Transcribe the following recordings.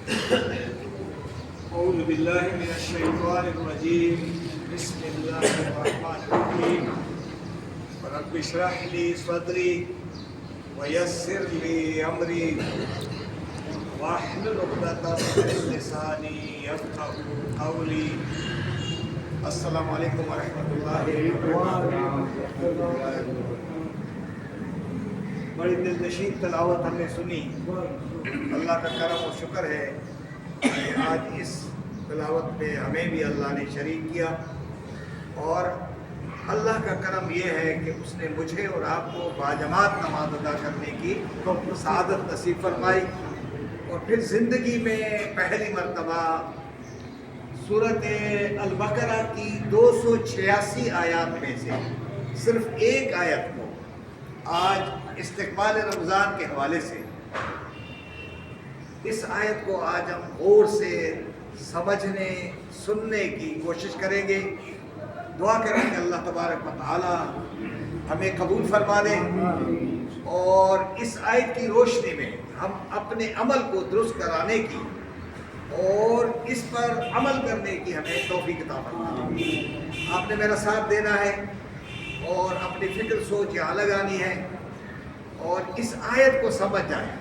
أعوذ بالله من الشيطان الرجيم بسم الله الرحمن الرحيم رب اشرح لي صدري ويسر لي أمري واحلل عقدة من لساني يفقهوا قولي السلام علیکم ورحمۃ اللہ وبرکاتہ۔ بڑی دلنشین تلاوت ہم نے سنی، اللہ کا کرم و شکر ہے کہ آج اس تلاوت میں ہمیں بھی اللہ نے شریک کیا، اور اللہ کا کرم یہ ہے کہ اس نے مجھے اور آپ کو باجماعت نماز ادا کرنے کی سعادت نصیب فرمائی، اور پھر زندگی میں پہلی مرتبہ سورۃ البقرہ کی 286 آیات میں سے صرف ایک آیت کو آج استقبال رمضان کے حوالے سے اس آیت کو آج ہم غور سے سمجھنے سننے کی کوشش کریں گے۔ دعا کریں کہ اللہ تبارک و تعالی ہمیں قبول فرما دے، اور اس آیت کی روشنی میں ہم اپنے عمل کو درست کرانے کی اور اس پر عمل کرنے کی ہمیں توفیق عطا فرمائے۔ آپ نے میرا ساتھ دینا ہے اور اپنی فکر سوچ یہاں لگانی ہے، اور اس آیت کو سمجھ جائیں۔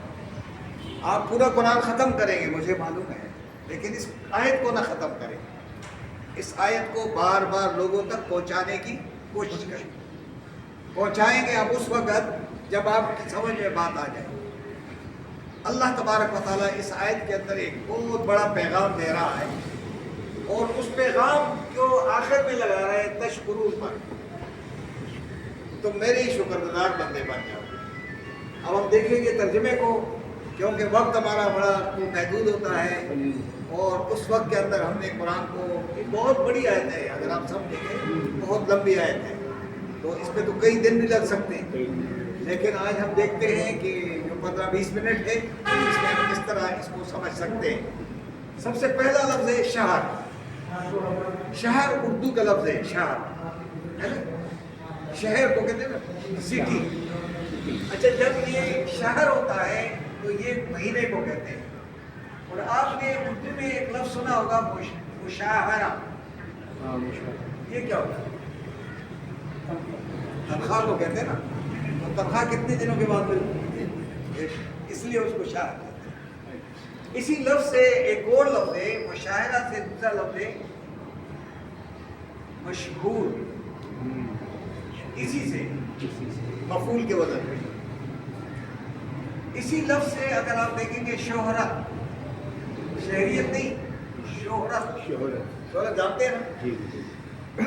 آپ پورا قرآن ختم کریں گے مجھے معلوم ہے، لیکن اس آیت کو نہ ختم کریں، اس آیت کو بار بار لوگوں تک پہنچانے کی کوشش کریں۔ پہنچائیں گے آپ اس وقت جب آپ کی سمجھ میں بات آ جائے۔ اللہ تبارک و تعالیٰ اس آیت کے اندر ایک بہت بڑا پیغام دے رہا ہے، اور اس پیغام کو آخر میں لگا رہا ہے تشکرون پر، تم میرے ہی شکر گزار بندے بن جاؤ۔ اب ہم دیکھیں گے ترجمے کو، کیونکہ وقت ہمارا بڑا محدود ہوتا ہے، اور اس وقت کے اندر ہم نے قرآن کو، یہ بہت بڑی آیت ہے، اگر آپ سمجھیں گے بہت لمبی آیت ہے، تو اس پہ تو کئی دن بھی لگ سکتے ہیں، لیکن آج ہم دیکھتے ہیں کہ 15-20 منٹ ہے، اس میں ہم کس طرح اس کو سمجھ سکتے ہیں۔ سب سے پہلا لفظ ہے شہر۔ شہر اردو کا لفظ ہے، شہر ہے نا، شہر کو کہتے ہیں نا سٹی۔ اچھا، جب یہ شہر ہوتا ہے تو یہ مہینے کو کہتے ہیں، اور آپ نے اردو میں ایک لفظ سنا ہوگا مشاہرہ۔ یہ کیا ہوتا ہے؟ تنخواہ کو کہتے ہیں نا، تو تنخواہ کتنے دنوں کے بعد ملتی ہے، اس لیے اس کو شاہر کہتے ہیں۔ اسی لفظ سے ایک اور لفظ ہے، مشاہرہ سے دوسرا لفظ ہے مشہور، اسی سے مفعول کے وزن پہ۔ اسی لفظ سے اگر آپ دیکھیں گے شہرت، شہریت نہیں، شہرت جانتے ہیں نا،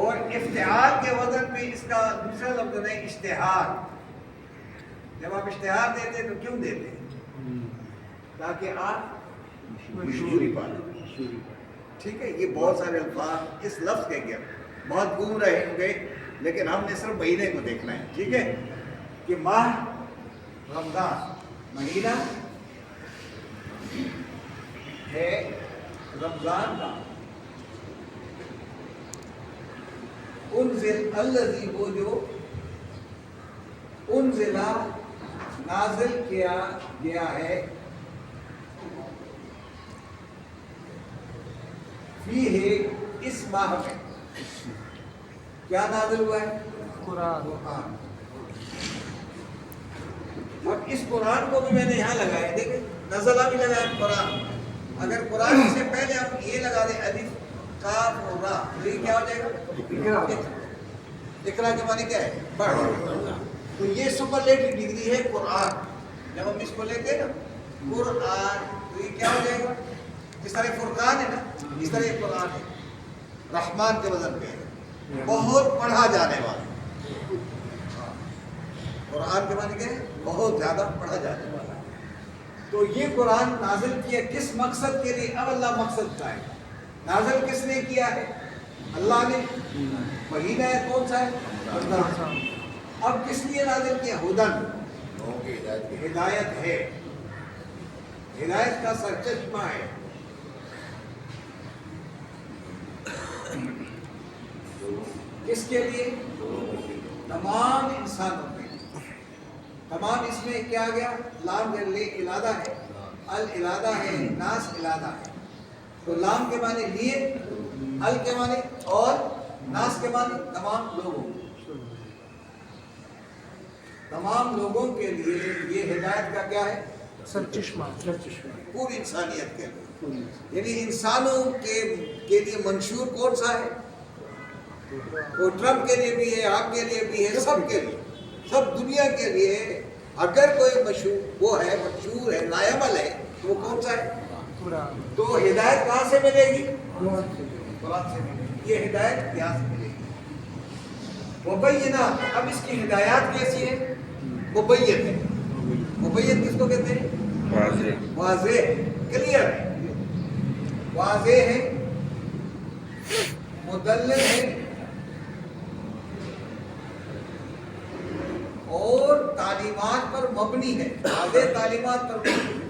اور افتعال کے وزن پہ اس کا دوسرا لفظ ہے اشتہار۔ جب آپ اشتہار دیتے ہیں تو کیوں دیتے ہیں؟ تاکہ آپ مشہوری پائیں۔ ٹھیک ہے، یہ بہت سارے الفاظ اس لفظ کے گئے، بہت گھوم رہے ہوں گے، لیکن ہم نے صرف مہینے کو دیکھنا ہے۔ ٹھیک ہے، کہ ماہ رمضان مہینہ ہے رمضان کا، انزل الذی، وہ جو انزلہ نازل کیا گیا ہے، فیہ اس ماہ میں کیا نازل ہوا ہے؟ قرآن۔ اب اس قرآن کو بھی میں نے یہاں لگایا، دیکھیں نزلہ بھی لگایا قرآن۔ اگر قرآن سے پہلے ہم یہ لگا دیں الف کاف اور را، تو یہ کیا ہو جائے گا؟ اقرا کے معنی کیا ہے؟ پڑھ۔ تو یہ سپرلیٹو ڈگری ہے قرآن۔ جب ہم اس کو لیتے ہیں نا قرآن، تو یہ کیا ہو جائے گا؟ جس طرح فرقان ہے نا، اس طرح یہ قرآن ہے، رحمان کے وزن پہ ہے، بہت پڑھا جانے والا۔ قرآن کے معنی کیا ہے؟ بہت زیادہ پڑھا جانے والا۔ تو یہ قرآن نازل کیا کس مقصد کے لیے؟ اب اللہ مقصد بتائے، نازل کس نے کیا ہے؟ اللہ نے۔ مہینہ ہے کون سا ہے؟ رمضان۔ اب کس لیے نازل کیا؟ ہدن، ہدایت ہے، ہدایت کا سرچشمہ ہے۔ کس کے لیے؟ تمام انسانوں کے، تمام اس میں کیا گیا؟ لام لے ارادہ ہے، العلادہ ہے، ناس علادہ ہے. تو لام کے معنی لیے، ال کے معنی اور، ناس کے معنی تمام لوگوں. تمام لوگوں کے لیے یہ ہدایت کا کیا ہے؟ سرچشمہ. پوری انسانیت کے لیے. یعنی انسانوں کے لیے منشور کون سا ہے؟ وہ ٹرمپ کے لیے بھی ہے، آپ کے لیے بھی ہے، سب کے لیے، سب دنیا کے لیے. اگر کوئی منشور ہے، لائبل ہے، تو وہ کون سا ہے؟ تو ہدایت کہاں سے ملے گی؟ قرآن سے ملے گی. یہ ہدایت یہاں سے ملے گی. مبینات. اب اس کی ہدایات کیسی ہے؟ مبین ہے. مبین کس کو کہتے ہیں؟ واضح، کلیئر ہے، واضح ہے، مدلل ہے اور تعلیمات پر مبنی ہے. واضح تعلیمات پر مبنی ہے.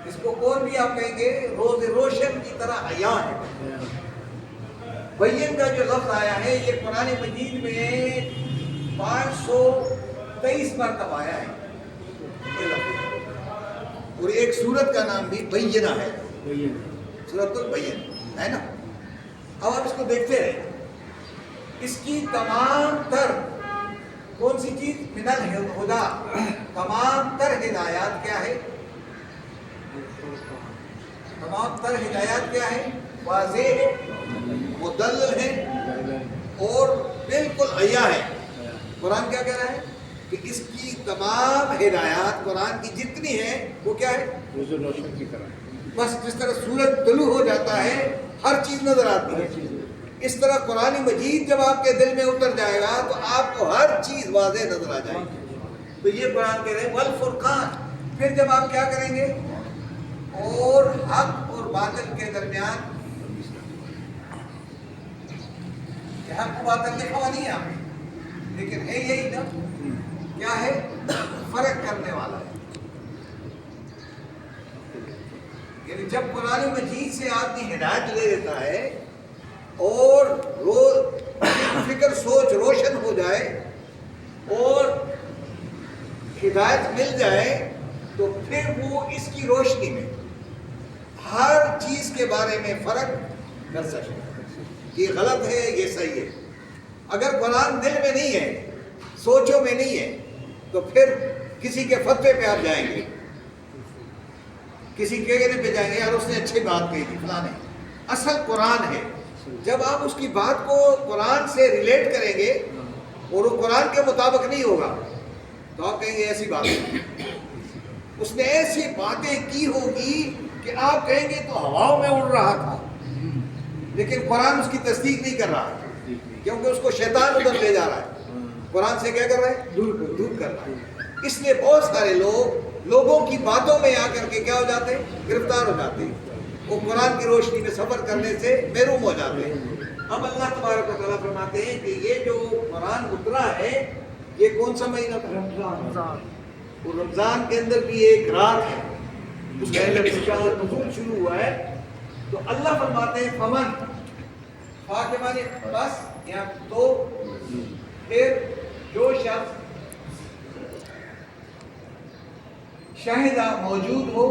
اس کو اور بھی آپ کہیں گے روز روشن کی طرح عیاں ہے. بین کا جو لفظ آیا ہے یہ قرآن مجید میں 523 مرتبہ آیا ہے یہ لفظ. اور ایک سورت کا نام بھی بینہ ہے، سورۃ البین ہے نا. اب آپ اس کو دیکھتے رہے. اس کی تمام تر کون سی چیز؟ من الہدا. تمام تر ہدایات کیا ہے؟ تمام تر ہدایات کیا ہے؟ واضح ہے، مدلل ہے اور بالکل عیاں ہے. قرآن کیا کہہ رہا ہے کہ اس کی تمام ہدایات قرآن کی جتنی ہیں وہ کیا ہے؟ روشن کی طرح. بس جس طرح سورج طلوع ہو جاتا ہے ہر چیز نظر آتی ہے، اس طرح قرآن مجید جب آپ کے دل میں اتر جائے گا تو آپ کو ہر چیز واضح نظر آ جائے گی. تو یہ قرآن کہہ رہے ہیں والفرقان. پھر جب آپ کیا کریں گے؟ اور حق اور باطل کے درمیان، حق و باطل لکھا ہوا نہیں ہے آپ لیکن ہے یہی نا، کیا ہے؟ فرق کرنے والا ہے. یعنی جب قرآن مجید سے آدمی ہدایت لے لیتا ہے اور فکر سوچ روشن ہو جائے اور ہدایت مل جائے تو پھر وہ اس کی روشنی میں ہر چیز کے بارے میں فرق کر سکے. یہ غلط ہے، یہ صحیح ہے. اگر قرآن دل میں نہیں ہے، سوچوں میں نہیں ہے، تو پھر کسی کے فتوے پہ آپ جائیں گے، کسی کہنے پہ جائیں گے یار اس نے اچھی بات کہی تھی فلاں نے. اصل قرآن ہے. جب آپ اس کی بات کو قرآن سے ریلیٹ کریں گے اور وہ قرآن کے مطابق نہیں ہوگا تو آپ کہیں گے ایسی بات نہیں. اس نے ایسی باتیں کی ہوگی کہ آپ کہیں گے تو ہواؤں میں اڑ رہا تھا، لیکن قرآن اس کی تصدیق نہیں کر رہا ہے کیونکہ اس کو شیطان ادھر لے جا رہا ہے. قرآن سے کیا کر رہا ہے؟ دور کر رہا ہے. اس لیے بہت سارے لوگوں کی باتوں میں آ کر کے کیا ہو جاتے ہیں؟ گرفتار ہو جاتے ہیں. وہ قرآن کی روشنی میں سفر کرنے سے محروم ہو جاتے ہیں. اب اللہ تبارک و تعالیٰ فرماتے ہیں کہ یہ جو قرآن اترا ہے یہ کون سا مہینہ تھا؟ رمضان. اور رمضان کے اندر بھی ایک رات ہے، اس کا نزول شروع ہوا ہے. تو اللہ فرماتے ہیں فمن، فا کے معنی بس یا تو، پھر جو شخص شاہدہ موجود ہو،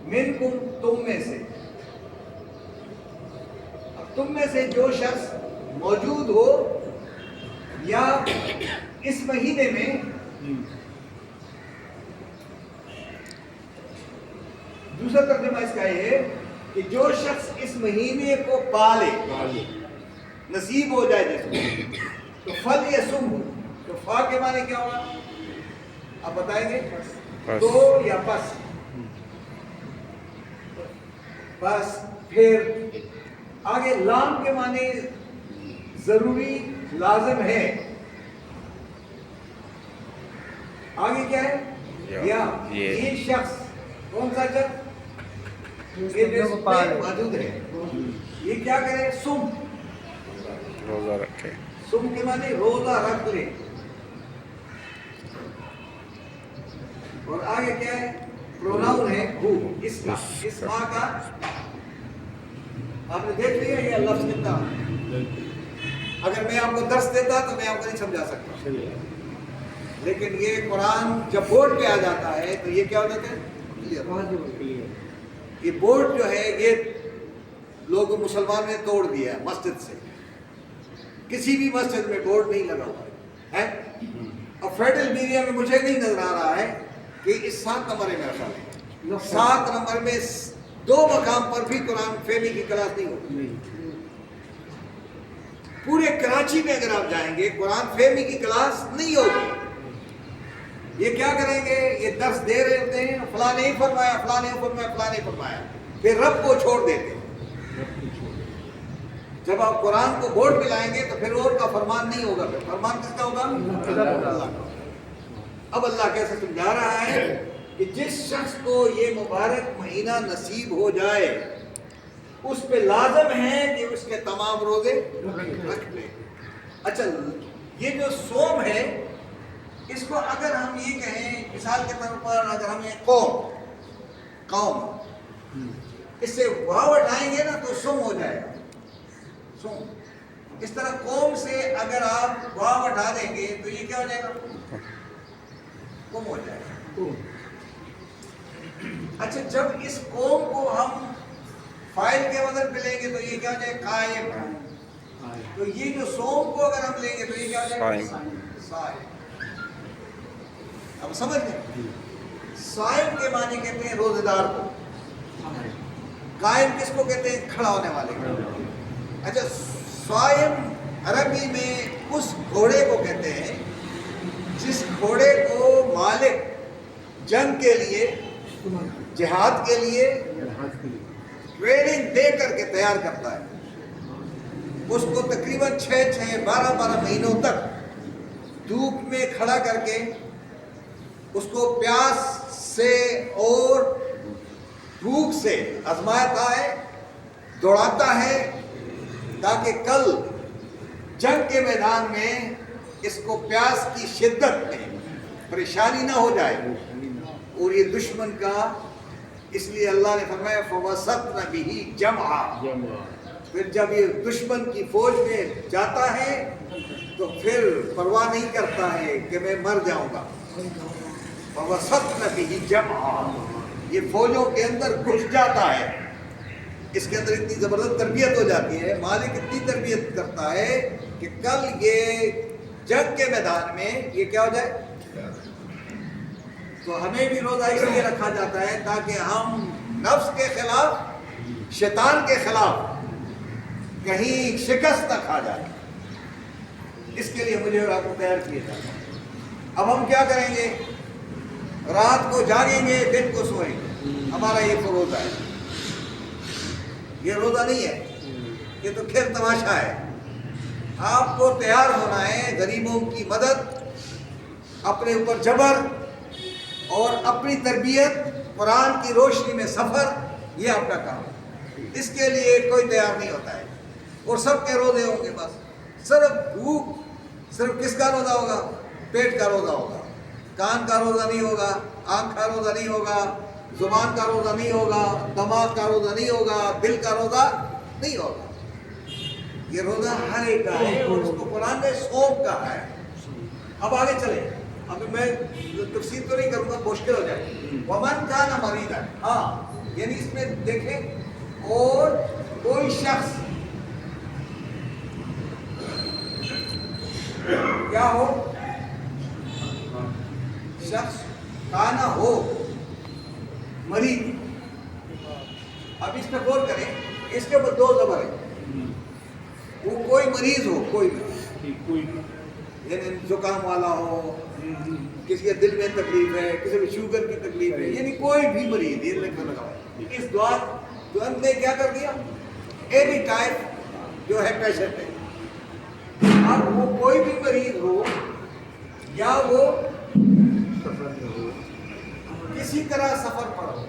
منکم تم میں سے، اب تم میں سے جو شخص موجود ہو یا اس مہینے میں، دوسرا ترجمہ اس کا یہ ہے کہ جو شخص اس مہینے کو پالے، نصیب ہو جائے جس کو، تو فل یصم، تو فا کے معنی کیا ہوگا آپ بتائیں گے؟ تو یا پس. بس پھر آگے لام کے معنی ضروری لازم ہے. آگے کیا ہے؟ یا یہ شخص کون سا شخص یہ موجود ہے یہ کیا کرے؟ سم، روزہ رکھے. سم کے معنی روزہ رکھ لے. اور آگے کیا ہے؟ پروناؤن ہے ہو، اس کا، اس ماں کا. آپ نے دیکھ لیا یہ لفظ کتنا، اگر میں آپ کو درس دیتا تو میں آپ کو نہیں سمجھا سکتا. لیکن یہ قرآن جب بورڈ پہ آ جاتا ہے تو یہ کیا ہو جاتا ہے؟ یہ بورڈ جو ہے یہ لوگوں مسلمان نے توڑ دیا ہے مسجد سے. کسی بھی مسجد میں بورڈ نہیں لگا ہوا ہے. اور فیڈرل میڈیا میں مجھے نہیں نظر آ رہا ہے کہ اس 7 نمبر میں رکھا ہے. 7 نمبر میں 2 مقام پر بھی قرآن فہمی کی کلاس نہیں ہوتی. پورے کراچی میں اگر آپ جائیں گے قرآن فہمی کی کلاس نہیں ہوگی. یہ کیا کریں گے؟ یہ درس دے رہے ہوتے ہیں فلاں نہیں فرمایا، فلاں نہیں فرمایا، فلاں نہیں فرمایا، پھر رب کو چھوڑ دیتے ہیں. جب آپ قرآن کو بورڈ پہ لائیں گے تو پھر اور کا فرمان نہیں ہوگا. پھر فرمان کس کا ہوگا؟ اللہ کا. اب اللہ کیسے سمجھا رہا ہے کہ جس شخص کو یہ مبارک مہینہ نصیب ہو جائے اس پہ لازم ہے کہ اس کے تمام روزے رکھ لے. اچھا یہ جو صوم ہے اس کو اگر ہم یہ کہیں مثال کے طور پر اگر ہمیں قوم اس سے واو اٹھائیں گے نا تو سم ہو جائے گا. سم اس طرح قوم سے اگر آپ واو اٹھا دیں گے تو یہ کیا ہو جائے گا؟ قوم ہو جائے گا. اچھا جب اس قوم کو ہم فائل کے وزن پہ لیں گے تو یہ کیا ہو جائے گا؟ قائم. تو یہ جو سوم کو اگر ہم لیں گے تو یہ کیا ہو جائے گا؟ صائم. اب سمجھ گئے؟ صائم کے معنی کہتے ہیں روزے دار کو. قائم کس کو کہتے ہیں؟ کھڑا ہونے والے کو. اچھا صائم عربی میں اس گھوڑے کو کہتے ہیں جس گھوڑے کو مالک جنگ کے لیے، جہاد کے لیے ٹریننگ دے کر کے تیار کرتا ہے. اس کو تقریباً 12 مہینوں تک دھوپ میں کھڑا کر کے اس کو پیاس سے اور بھوک سے آزماتا ہے، دوڑاتا ہے تاکہ کل جنگ کے میدان میں اس کو پیاس کی شدت میں پریشانی نہ ہو جائے. اور یہ دشمن کا، اس لیے اللہ نے فرمایا فَوَسَطْنَ بِهِ جَمْعًا. پھر جب یہ دشمن کی فوج میں جاتا ہے تو پھر پرواہ نہیں کرتا ہے کہ میں مر جاؤں گا. فَوَسَطْنَ بِهِ جَمْعًا. یہ فوجوں کے اندر گھس جاتا ہے. اس کے اندر اتنی زبردست تربیت ہو جاتی ہے، مالک اتنی تربیت کرتا ہے کہ کل یہ جنگ کے میدان میں یہ کیا ہو جائے. تو ہمیں بھی روزہ اس لیے رکھا جاتا ہے تاکہ ہم نفس کے خلاف، شیطان کے خلاف کہیں شکست نہ کھا جائے. اس کے لیے مجھے اور آپ کو تیار کیا جاتا ہے. اب ہم کیا کریں گے؟ رات کو جاگیں گے، دن کو سوئیں گے. ہمارا یہ تو روزہ ہے. یہ روزہ نہیں ہے، یہ تو کھیل تماشا ہے. آپ کو تیار ہونا ہے غریبوں کی مدد، اپنے اوپر جبر اور اپنی تربیت، قرآن کی روشنی میں سفر، یہ آپ کا کام ہے. اس کے لیے کوئی تیار نہیں ہوتا ہے. اور سب کے روزے ہوں گے، بس صرف بھوک، صرف کس کا روزہ ہوگا؟ پیٹ کا روزہ ہوگا. کان کا روزہ نہیں ہوگا، آنکھ کا روزہ نہیں ہوگا، زبان کا روزہ نہیں ہوگا، دماغ کا روزہ نہیں ہوگا، دل کا روزہ نہیں ہوگا. یہ روزہ ہر ایک کا ہے اور اس کو قرآن نے صوم کہا ہے. اب آگے چلیں. ابھی میں تفسیر تو نہیں کروں گا، مشکل ہو جائے. ومن کان مریضا، ہاں یعنی اس میں دیکھیں اور کوئی شخص کیا ہو، شخص کانا ہو مریض. اب اس پہ غور کریں، اس کے اوپر 2 زبر ہیں. وہ کوئی مریض ہو، کوئی بھی، یعنی زکام والا ہو، کسی کے دل میں تکلیف ہے، کسی کو شوگر کی تکلیف ہے، یعنی کوئی بھی مریض. یہ لکھ لگا اس دعا جو ہم نے کیا کر دیا، اینی ٹائپ جو ہے پیشنٹ ہے. اب وہ کوئی بھی مریض ہو یا وہ کسی طرح سفر پر ہو.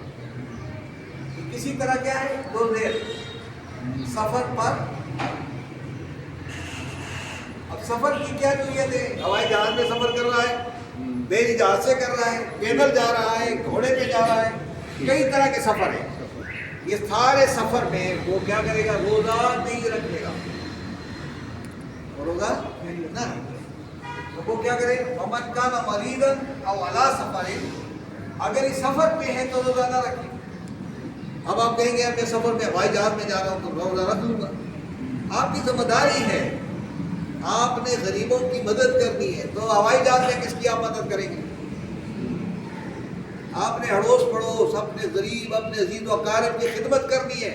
کسی طرح کیا ہے؟ 2 زیر سفر پر. اب سفر کی کیا نوعیت ہے؟ ہوائی جہاز میں سفر کر رہا ہے، بحری جہاز سے کر رہا ہے، پیدل جا رہا ہے، گھوڑے پہ جا رہا ہے، کئی طرح کے سفر ہیں. یہ سارے سفر میں وہ کیا کرے گا؟ روزہ نہیں رکھے گا. روزہ نہ تو وہ کیا کرے؟ ومن کان مریضا او علی سفر، اگر اس سفر پہ ہے تو روزہ نہ رکھے۔ اب آپ کہیں گے میں سفر میں ہوائی جہاز میں جا رہا ہوں تو روزہ رکھ لوں گا۔ آپ کی ذمہ داری ہے، آپ نے غریبوں کی مدد کرنی ہے، تو ہوائی جہاز میں کس کی آپ مدد کریں گے؟ آپ نے اڑوس پڑوس، اپنے غریب، اپنے عزیز و اقارب کی خدمت کرنی ہے۔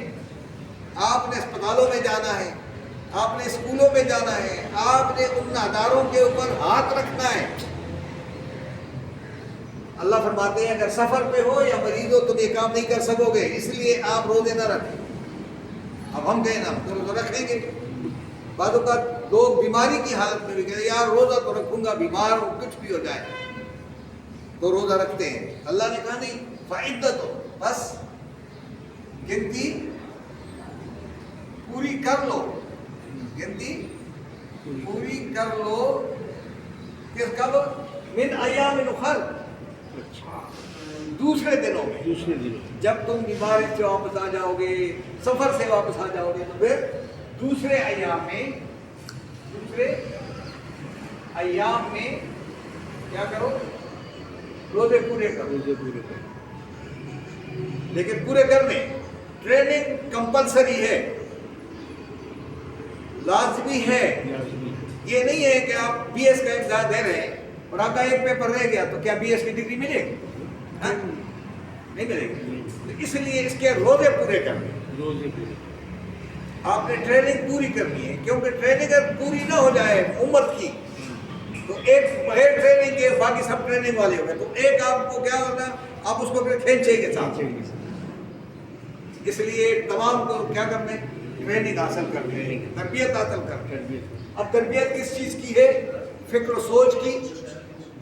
آپ نے اسپتالوں میں جانا ہے، آپ نے اسکولوں میں جانا ہے، آپ نے ان اداروں کے اوپر ہاتھ رکھنا ہے۔ اللہ فرماتے ہیں اگر سفر پہ ہو یا مریض ہو تم یہ کام نہیں کر سکو گے، اس لیے آپ روزے نہ رکھیں۔ اب ہم کہیں نا تو روزہ رکھیں گے۔ بعض اوقات لوگ بیماری کی حالت میں بھی کہتے ہیں یار روزہ تو رکھوں گا، بیمار ہو کچھ بھی ہو جائے تو روزہ رکھتے ہیں۔ اللہ نے کہا نہیں، فعدت ہو، بس گنتی پوری کر لو، گنتی پوری کر لو۔ کس کب؟ من ایام اخر، دوسرے دنوں میں، جب تم بیماری سے واپس آ جاؤ گے، سفر سے واپس آ جاؤ گے تو پھر دوسرے ایام میں کیا کرو؟ روزے پورے کرو۔ لیکن پورے کرنے ٹریننگ کمپلسری ہے، لازمی ہے۔ یہ نہیں ہے کہ آپ بی ایس کا امتحان دے رہے ہیں اور آپ کا ایک پیپر رہ گیا تو کیا بی ایس کی ڈگری ملے گی؟ نہیں ملے گی۔ اس لیے اس کے روزے پورے کرنے، آپ نے ٹریننگ پوری کرنی ہے، کیونکہ ٹریننگ اگر پوری نہ ہو جائے امت کی تو ایک بغیر ٹریننگ کے باقی سب ٹریننگ والے ہو گئے، تو ایک آپ کو کیا ہونا، آپ اس کو پھر کھینچے کے ساتھ۔ اس لیے تمام کو کیا کرنے؟ ٹریننگ حاصل کرنے، تربیت حاصل کرنے۔ اب تربیت کس چیز کی ہے؟ فکر و سوچ کی،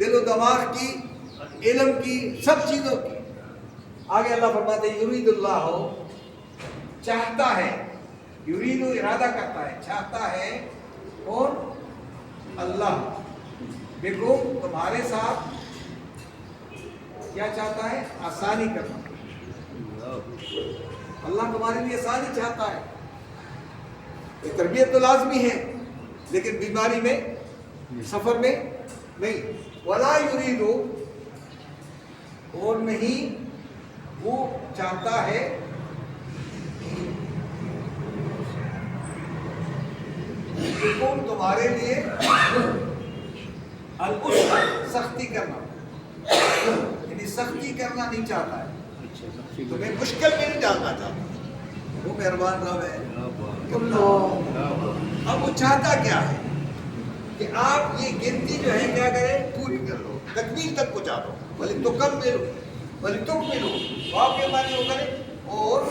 دل و دماغ کی، علم کی، سب چیزوں کی۔ آگے اللہ فرماتے ہیں یرید اللہ، چاہتا ہے، یرید ارادہ کرتا ہے، چاہتا ہے، اور اللہ دیکھو تمہارے ساتھ کیا چاہتا ہے؟ آسانی کرنا۔ اللہ تمہارے لیے آسانی چاہتا ہے۔ تربیت تو لازمی ہے لیکن بیماری میں، سفر میں نہیں۔ ولا یرید، اور نہیں وہ چاہتا ہے بکم تمہارے لیے العسر، سختی کرنا، یعنی سختی کرنا نہیں چاہتا ہے، تمہیں مشکل میں نہیں ڈالنا چاہتا، وہ مہربان رب ہے۔ اب وہ چاہتا کیا ہے کہ آپ یہ گنتی جو ہے کیا کریں؟ پوری کر لو، تکمیل تک پہنچا دو۔ بھلے تو کم ملو، بھلے تم ملو، واو کے معنی وہ کرے، اور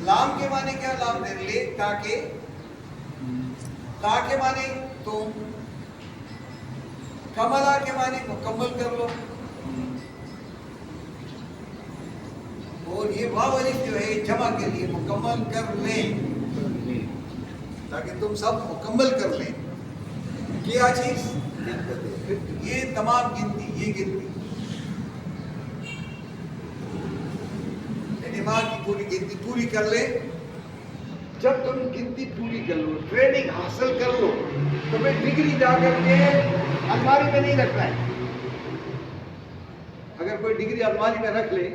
لام کے معنی کیا؟ لام دے لے تاکہ، تا کے معنی تم، کملا کے معنی مکمل کر لو، اور یہ واو الف جو ہے جمع کے لیے مکمل کر لیں، تاکہ تم سب مکمل کر لیں۔ کیا چیز؟ یہ تمام گنتی، یہ گنتی یعنی ماں کی پوری گنتی پوری کر لیں۔ جب تم گنتی پوری کر لو، ٹریننگ حاصل کر لو، تمہیں ڈگری جا کر کے الماری میں نہیں رکھنا ہے۔ اگر کوئی ڈگری الماری میں رکھ لے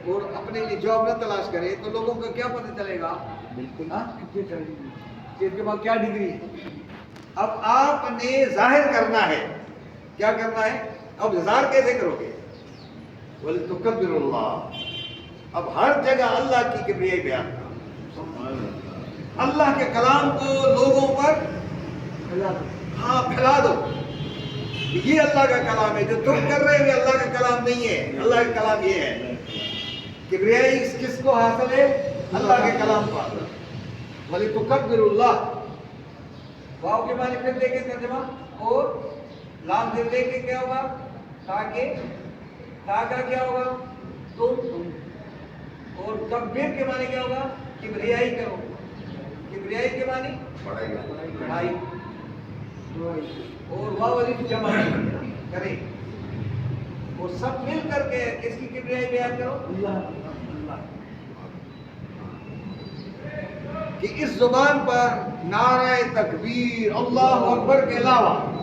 اور اپنے لیے جاب نہ تلاش کرے تو لوگوں کو کیا پتہ چلے گا؟ بالکل کہ اس کے بعد کیا ڈگری ہے۔ اب آپ نے ظاہر کرنا ہے، کیا کرنا ہے؟ اب اظہار کیسے کرو گے؟ وَلِتُكَبِّرُوا اللَّهَ، اب ہر جگہ اللہ کی کبریائی بیان کرو، اللہ کے کلام کو لوگوں پر پھیلا دو۔ یہ اللہ کا کلام ہے، جو تم کر رہے ہیں اللہ کا کلام نہیں ہے۔ اللہ کا کلام یہ ہے، کبریائی کس کو حاصل ہے؟ اللہ کے کلام کو حاصل ہے۔ وَلِتُكَبِّرُوا اللَّهَ، واو کے معنی پھر دیکھیں ترجمہ، اور لام دے کے کیا ہوگا؟ تاکہ، تاکہ کیا ہوگا؟ تم، اور کبیر کے معنی کیا ہوگا؟ کبریائی کرو، کبریائی کے معنی بڑائی، اور واو الف جمع کریں، اور سب مل کر کے کس کی کبریائی بیان کرو؟ اللہ۔ کہ اس زبان پر نعرہ تکبیر، اللہ اکبر کے علاوہ